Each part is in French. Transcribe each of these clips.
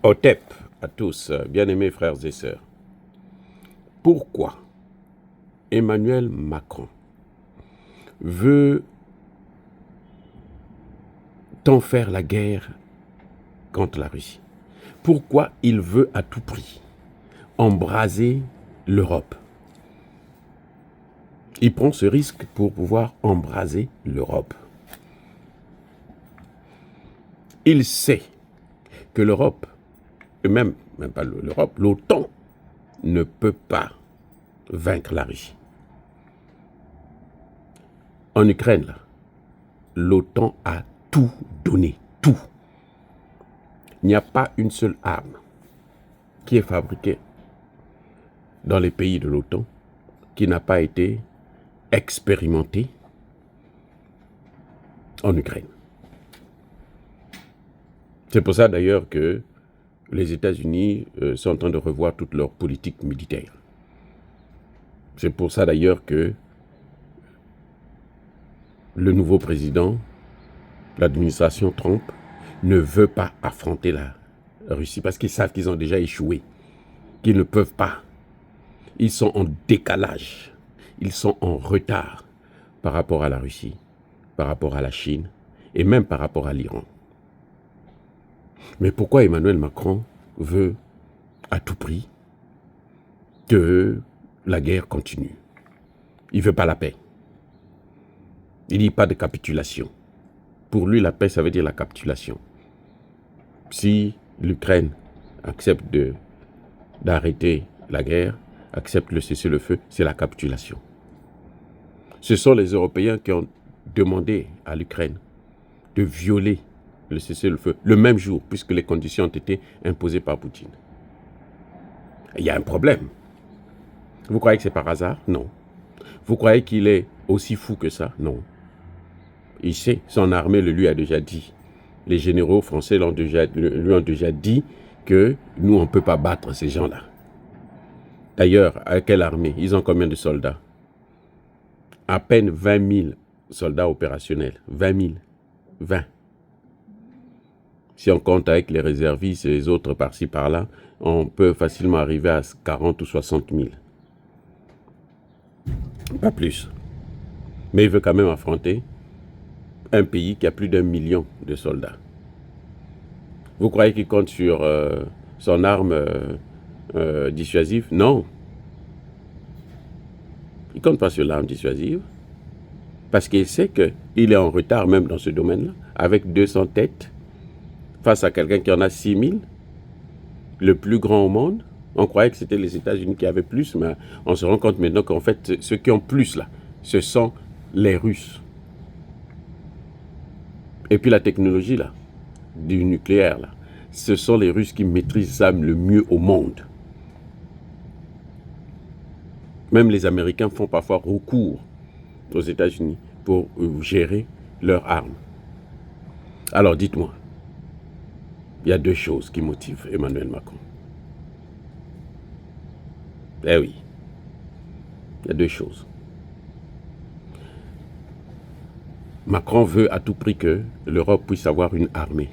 Otep à tous, bien-aimés frères et sœurs. Pourquoi Emmanuel Macron veut tant faire la guerre contre la Russie? Pourquoi il veut à tout prix embraser l'Europe? Il prend ce risque pour pouvoir embraser l'Europe. Il sait que l'Europe, et même pas l'Europe, l'OTAN ne peut pas vaincre la Russie. En Ukraine, là, l'OTAN a tout donné, tout. Il n'y a pas une seule arme qui est fabriquée dans les pays de l'OTAN qui n'a pas été expérimentée en Ukraine. C'est pour ça d'ailleurs que les États-Unis sont en train de revoir toute leur politique militaire. C'est pour ça d'ailleurs que le nouveau président, l'administration Trump, ne veut pas affronter la Russie parce qu'ils savent qu'ils ont déjà échoué, qu'ils ne peuvent pas. Ils sont en décalage, ils sont en retard par rapport à la Russie, par rapport à la Chine et même par rapport à l'Iran. Mais pourquoi Emmanuel Macron veut à tout prix que la guerre continue? Il ne veut pas la paix. Il dit pas de capitulation. Pour lui, la paix, ça veut dire la capitulation. Si l'Ukraine accepte d'arrêter la guerre, accepte le cessez-le-feu, c'est la capitulation. Ce sont les Européens qui ont demandé à l'Ukraine de violer le cessez-le-feu le même jour, puisque les conditions ont été imposées par Poutine. Il y a un problème. Vous croyez que c'est par hasard? Non. Vous croyez qu'il est aussi fou que ça? Non. Il sait, son armée le lui a déjà dit. Les généraux français lui ont déjà dit que nous, on ne peut pas battre ces gens-là. D'ailleurs, à quelle armée? Ils ont combien de soldats? À peine 20 000 soldats opérationnels. 20 000. 20. Si on compte avec les réservistes et les autres par-ci par-là, on peut facilement arriver à 40 ou 60 000. Pas plus. Mais il veut quand même affronter un pays qui a plus d'1 million de soldats. Vous croyez qu'il compte sur son arme dissuasive? Non. Il ne compte pas sur l'arme dissuasive parce qu'il sait qu'il est en retard même dans ce domaine-là, avec 200 têtes, face à quelqu'un qui en a 6 000, le plus grand au monde. On croyait que c'était les États-Unis qui avaient plus, mais on se rend compte maintenant qu'en fait, ceux qui ont plus là, ce sont les Russes. Et puis la technologie là, du nucléaire là, ce sont les Russes qui maîtrisent ça le mieux au monde. Même les Américains font parfois recours aux États-Unis pour gérer leurs armes. Alors dites-moi, il y a deux choses qui motivent Emmanuel Macron. Eh oui, il y a deux choses. Macron veut à tout prix que l'Europe puisse avoir une armée.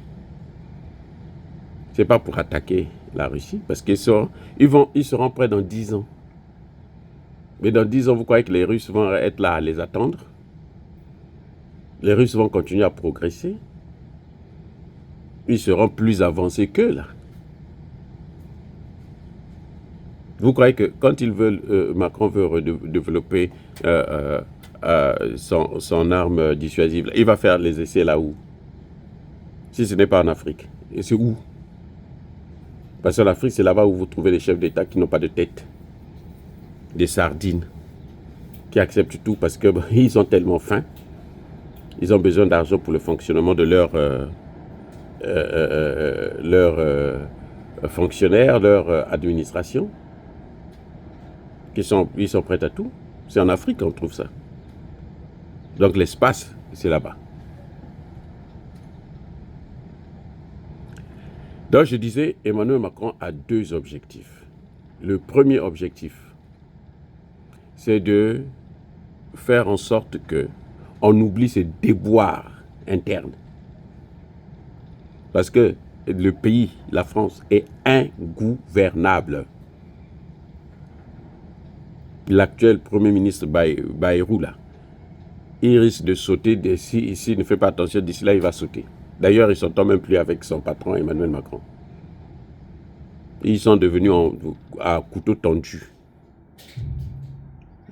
Ce n'est pas pour attaquer la Russie, parce qu'ils seront prêts dans 10 ans. Mais dans 10 ans, vous croyez que les Russes vont être là à les attendre? Les Russes vont continuer à progresser. Ils seront plus avancés qu'eux, là. Vous croyez que quand Macron veut développer son arme dissuasive, il va faire les essais là où? Si ce n'est pas en Afrique. Et c'est où? Parce qu'en Afrique, c'est là-bas où vous trouvez les chefs d'État qui n'ont pas de tête. Des sardines. Qui acceptent tout parce qu'ils sont tellement fins. Ils ont besoin d'argent pour le fonctionnement de leurs fonctionnaires, leur administration. Ils sont prêts à tout. C'est en Afrique qu'on trouve ça. Donc l'espace, c'est là-bas. Donc je disais, Emmanuel Macron a deux objectifs. Le premier objectif, c'est de faire en sorte qu'on oublie ces déboires internes. Parce que le pays, la France, est ingouvernable. L'actuel Premier ministre Bayrou, là, il risque de sauter, s'il ne fait pas attention, d'ici là, il va sauter. D'ailleurs, ils ne s'entendent même plus avec son patron, Emmanuel Macron. Ils sont devenus à couteau tendu.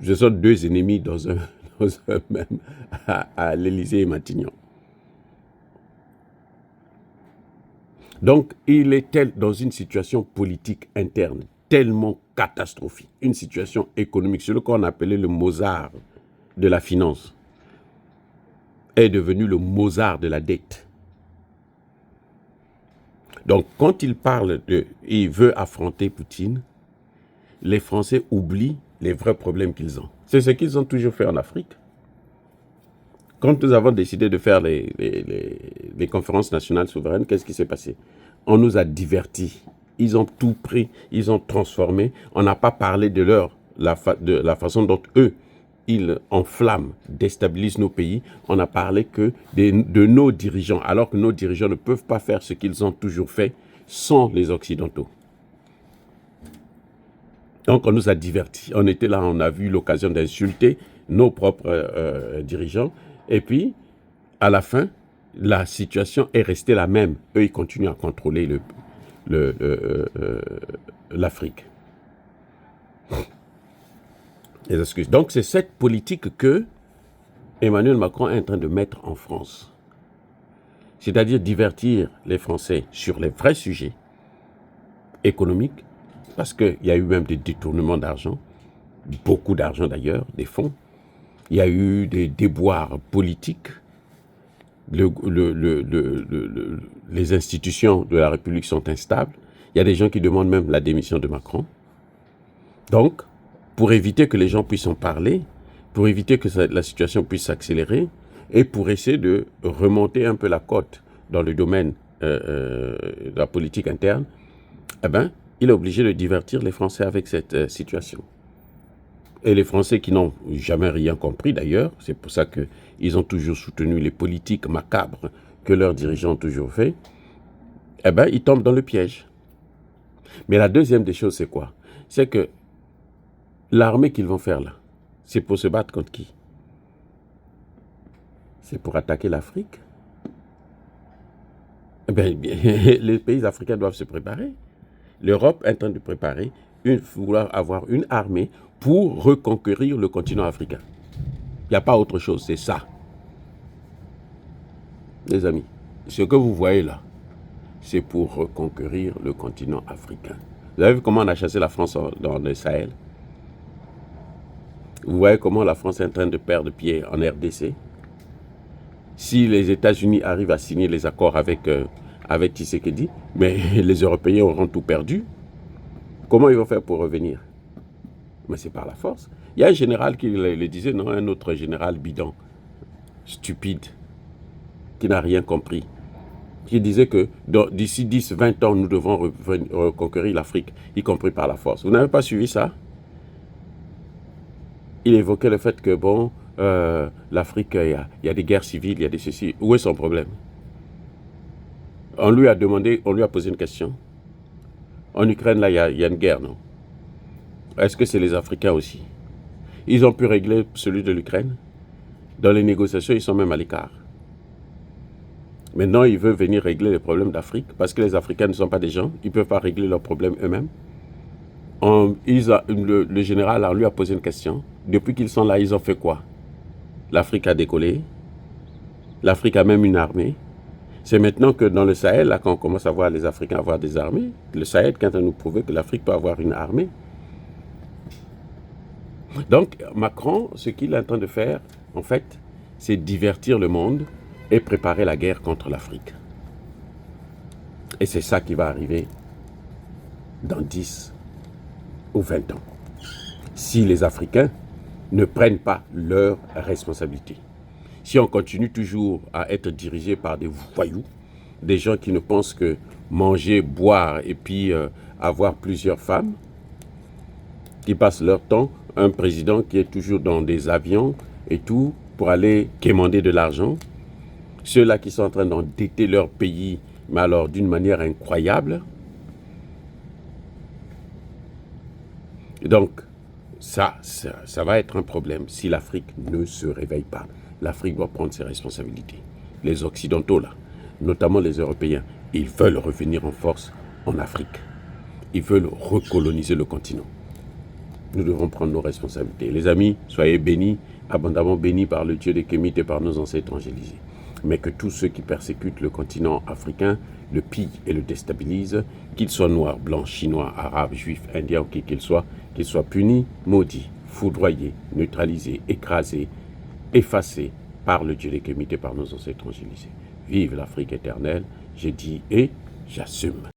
Ce sont deux ennemis dans un même, à l'Élysée et Matignon. Donc, il est dans une situation politique interne tellement catastrophique, une situation économique, ce qu'on appelait le Mozart de la finance, est devenu le Mozart de la dette. Donc, quand il veut affronter Poutine, les Français oublient les vrais problèmes qu'ils ont. C'est ce qu'ils ont toujours fait en Afrique. Quand nous avons décidé de faire les conférences nationales souveraines, qu'est-ce qui s'est passé? On nous a divertis. Ils ont tout pris, ils ont transformé. On n'a pas parlé de la façon dont eux, ils enflamment, déstabilisent nos pays. On n'a parlé que de nos dirigeants, alors que nos dirigeants ne peuvent pas faire ce qu'ils ont toujours fait sans les Occidentaux. Donc on nous a divertis. On était là, on a vu l'occasion d'insulter nos propres dirigeants. Et puis, à la fin, la situation est restée la même. Eux, ils continuent à contrôler l'Afrique. Donc, c'est cette politique que Emmanuel Macron est en train de mettre en France. C'est-à-dire divertir les Français sur les vrais sujets économiques, parce qu'il y a eu même des détournements d'argent, beaucoup d'argent d'ailleurs, des fonds. Il y a eu des déboires politiques. Les institutions de la République sont instables. Il y a des gens qui demandent même la démission de Macron. Donc, pour éviter que les gens puissent en parler, pour éviter que la situation puisse s'accélérer, et pour essayer de remonter un peu la côte dans le domaine de la politique interne, eh ben, il est obligé de divertir les Français avec cette situation. Et les Français qui n'ont jamais rien compris d'ailleurs, c'est pour ça qu'ils ont toujours soutenu les politiques macabres que leurs dirigeants ont toujours fait, eh ben, ils tombent dans le piège. Mais la deuxième des choses, c'est quoi? C'est que l'armée qu'ils vont faire là, c'est pour se battre contre qui? C'est pour attaquer l'Afrique? Eh bien, les pays africains doivent se préparer. L'Europe est en train de préparer, vouloir avoir une armée pour reconquérir le continent africain. Il n'y a pas autre chose, c'est ça. Les amis, ce que vous voyez là, c'est pour reconquérir le continent africain. Vous avez vu comment on a chassé la France dans le Sahel? Vous voyez comment la France est en train de perdre pied en RDC? Si les États-Unis arrivent à signer les accords avec Tshisekedi, mais les Européens auront tout perdu. Comment ils vont faire pour revenir? Mais c'est par la force. Il y a un général qui le disait, non, un autre général bidon, stupide, qui n'a rien compris, qui disait que d'ici 10-20 ans, nous devons reconquérir l'Afrique, y compris par la force. Vous n'avez pas suivi ça? Il évoquait le fait que, bon, l'Afrique, il y a des guerres civiles, il y a des ceci. Où est son problème? On lui a posé une question. En Ukraine, là, il y a une guerre, non? Est-ce que c'est les Africains aussi? Ils ont pu régler celui de l'Ukraine. Dans les négociations, ils sont même à l'écart. Maintenant, ils veulent venir régler les problèmes d'Afrique parce que les Africains ne sont pas des gens. Ils ne peuvent pas régler leurs problèmes eux-mêmes. Le général lui a posé une question. Depuis qu'ils sont là, ils ont fait quoi? L'Afrique a décollé. L'Afrique a même une armée. C'est maintenant que dans le Sahel, là, quand on commence à voir les Africains avoir des armées, le Sahel, quand on nous prouve que l'Afrique peut avoir une armée. Donc, Macron, ce qu'il est en train de faire, en fait, c'est divertir le monde et préparer la guerre contre l'Afrique. Et c'est ça qui va arriver dans 10 ou 20 ans. Si les Africains ne prennent pas leurs responsabilités. Si on continue toujours à être dirigé par des voyous, des gens qui ne pensent que manger, boire et puis avoir plusieurs femmes, qui passent leur temps, un président qui est toujours dans des avions et tout, pour aller quémander de l'argent, ceux-là qui sont en train d'endetter leur pays mais alors d'une manière incroyable. Donc, ça va être un problème si l'Afrique ne se réveille pas. L'Afrique doit prendre ses responsabilités. Les Occidentaux, là, notamment les Européens, ils veulent revenir en force en Afrique. Ils veulent recoloniser le continent. Nous devons prendre nos responsabilités. Les amis, soyez bénis, abondamment bénis par le Dieu des Kémites et par nos ancêtres angélisés. Mais que tous ceux qui persécutent le continent africain le pillent et le déstabilisent, qu'ils soient noirs, blancs, chinois, arabes, juifs, indiens ou qui qu'ils soient punis, maudits, foudroyés, neutralisés, écrasés, effacés par le Dieu des Kémites et par nos ancêtres angélisés. Vive l'Afrique éternelle, j'ai dit et j'assume.